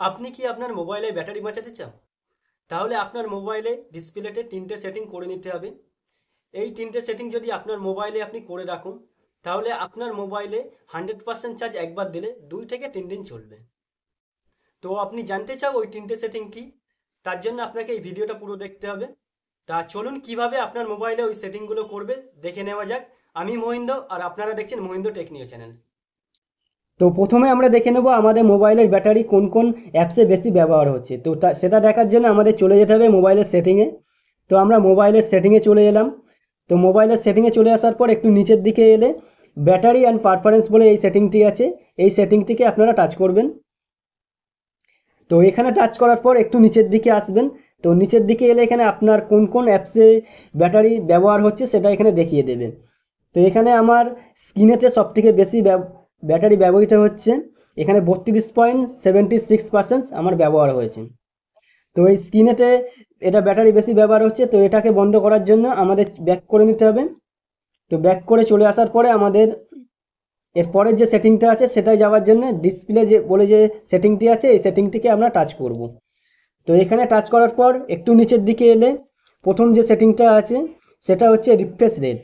আপনি কি আপনার মোবাইলে ব্যাটারি বাঁচাতে চান? তাহলে আপনার মোবাইলে ডিসপ্লেতে ৩টে সেটিং করে নিতে হবে। এই ৩টে সেটিং যদি আপনার মোবাইলে আপনি করে রাখুন, তাহলে আপনার মোবাইলে 100% চার্জ একবার দিলে ২ থেকে ৩ দিন চলবে। তো আপনি জানতে চাও ওই ৩টে সেটিং কি? তার জন্য আপনাকে এই ভিডিওটা পুরো দেখতে হবে। তা চলুন কিভাবে আপনার মোবাইলে ওই সেটিংগুলো করবে দেখে নেওয়া যাক। আমি মহিন্দ্র আর আপনারা দেখছেন মহিন্দ্র টেকনিও চ্যানেল। তো প্রথমে আমরা দেখে নেব আমাদের মোবাইলের ব্যাটারি কোন কোন অ্যাপসে বেশি ব্যবহার হচ্ছে। তো সেটা দেখার জন্য আমাদের চলে যেতে হবে মোবাইলের সেটিংয়ে। তো আমরা মোবাইলের সেটিংয়ে চলে এলাম। তো মোবাইলের সেটিংয়ে চলে আসার পর একটু নিচের দিকে এলে ব্যাটারি অ্যান্ড পারফরমেন্স বলে এই সেটিংটি আছে, এই সেটিংটিকে আপনারা টাচ করবেন। তো এখানে টাচ করার পর একটু নিচের দিকে আসবেন। তো নিচের দিকে এলে এখানে আপনার কোন কোন অ্যাপসে ব্যাটারি ব্যবহার হচ্ছে সেটা এখানে দেখিয়ে দেবে। তো এখানে আমার স্ক্রিনেতে সবথেকে বেশি ব্যাটারি ব্যবহৃত হচ্ছে, এখানে 32.76% আমার ব্যবহার হয়েছে। তো এই স্ক্রিনেতে এটা ব্যাটারি বেশি ব্যবহার হচ্ছে, তো এটাকে বন্ধ করার জন্য আমাদের ব্যাক করে নিতে হবে। তো ব্যাক করে চলে আসার পরে আমাদের এরপরের যে সেটিংটা আছে সেটাই যাওয়ার জন্য ডিসপ্লে যে বলে যে সেটিংটি আছে এই সেটিংটিকে আমরা টাচ করব। তো এখানে টাচ করার পর একটু নিচের দিকে এলে প্রথম যে সেটিংটা আছে সেটা হচ্ছে রিফ্রেশ রেট।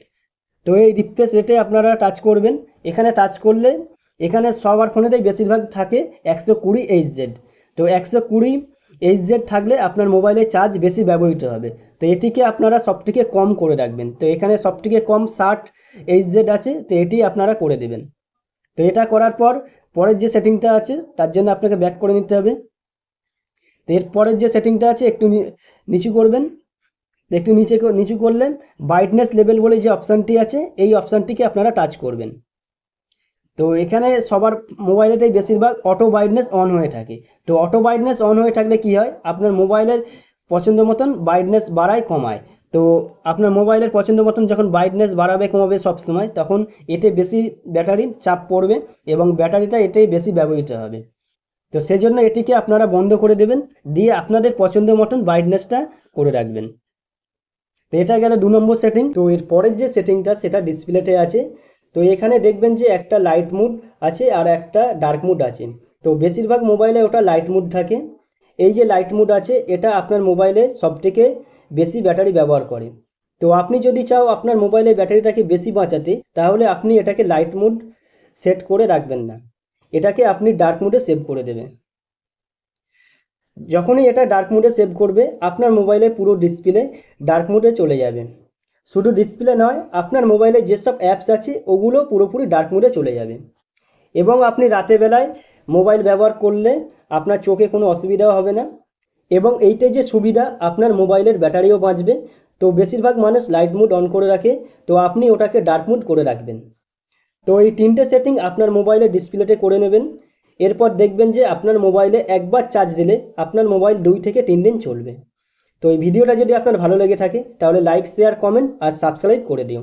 তো এই রিফ্রেশ রেটে আপনারা টাচ করবেন। এখানে টাচ করলে এখানে সবার ফোনেতেই বেশিরভাগ থাকে 120Hz। তো 120Hz থাকলে আপনার মোবাইলে চার্জ বেশি ব্যবহৃত হবে। তো এটিকে আপনারা সবথেকে কম করে রাখবেন। তো এখানে সবথেকে কম 60Hz আছে, তো এটি আপনারা করে দেবেন। তো এটা করার পর পরের যে সেটিংটা আছে তার জন্য আপনাকে ব্যাক করে নিতে হবে। তো এরপরের যে সেটিংটা আছে একটু নিচু করবেন। একটু নিচু করলে ব্রাইটনেস লেভেল বলে যে অপশানটি আছে এই অপশানটিকে আপনারা টাচ করবেন। তো এখানে সবার মোবাইলেতেই বেশিরভাগ অটো ব্রাইটনেস অন হয়ে থাকে। তো অটো ব্রাইটনেস অন হয়ে থাকলে কি হয়, আপনার মোবাইলের পছন্দ মতন ব্রাইটনেস বাড়ায় কমায়। তো আপনার মোবাইলের পছন্দ মতন যখন ব্রাইটনেস বাড়াবে কমাবে সবসময়, তখন এতে বেশি ব্যাটারির চাপ পড়বে এবং ব্যাটারিটা এতেই বেশি ব্যবহৃত হবে। তো সেজন্য এটিকে আপনারা বন্ধ করে দেবেন, দিয়ে আপনাদের পছন্দ মতন ব্রাইটনেসটা করে রাখবেন। তো এটা গেল 2 নম্বর সেটিং। তো এর পরের যে সেটিংটা সেটা ডিসপ্লেতে আছে। তো এখানে দেখবেন যে একটা লাইট মুড আছে আর একটা ডার্ক মুড আছে। তো বেশিরভাগ মোবাইলে ওটা লাইট মুড থাকে। এই যে লাইট মুড আছে এটা আপনার মোবাইলে সবথেকে বেশি ব্যাটারি ব্যবহার করে। তো আপনি যদি চাও আপনার মোবাইলে ব্যাটারিটাকে বেশি বাঁচাতে, তাহলে আপনি এটাকে লাইট মুড সেট করে রাখবেন না, এটাকে আপনি ডার্ক মুডে সেভ করে দেবেন। যখনই এটা ডার্ক মোডে সেভ করবে আপনার মোবাইলে পুরো ডিসপ্লে ডার্ক মোডে চলে যাবে। শুধু ডিসপ্লে নয়, আপনার মোবাইলে যেসব অ্যাপস আছে ওগুলো পুরোপুরি ডার্ক মোডে চলে যাবে। এবং আপনি রাতের বেলায় মোবাইল ব্যবহার করলে আপনার চোখে কোনো অসুবিধাও হবে না। এবং এইটাই যে সুবিধা, আপনার মোবাইলের ব্যাটারিও বাঁচবে। তো বেশিরভাগ মানুষ লাইট মোড অন করে রাখে, তো আপনি ওটাকে ডার্ক মোড করে রাখবেন। তো এই 3টে সেটিং আপনার মোবাইলের ডিসপ্লেতে করে নেবেন। এরপর দেখবেন যে আপনার মোবাইলে একবার চার্জ দিলে আপনার মোবাইল 2 থেকে 3 দিন চলবে। তো এই ভিডিওটা যদি আপনার ভালো লেগে থাকে তাহলে লাইক, শেয়ার, কমেন্ট আর সাবস্ক্রাইব করে দিও।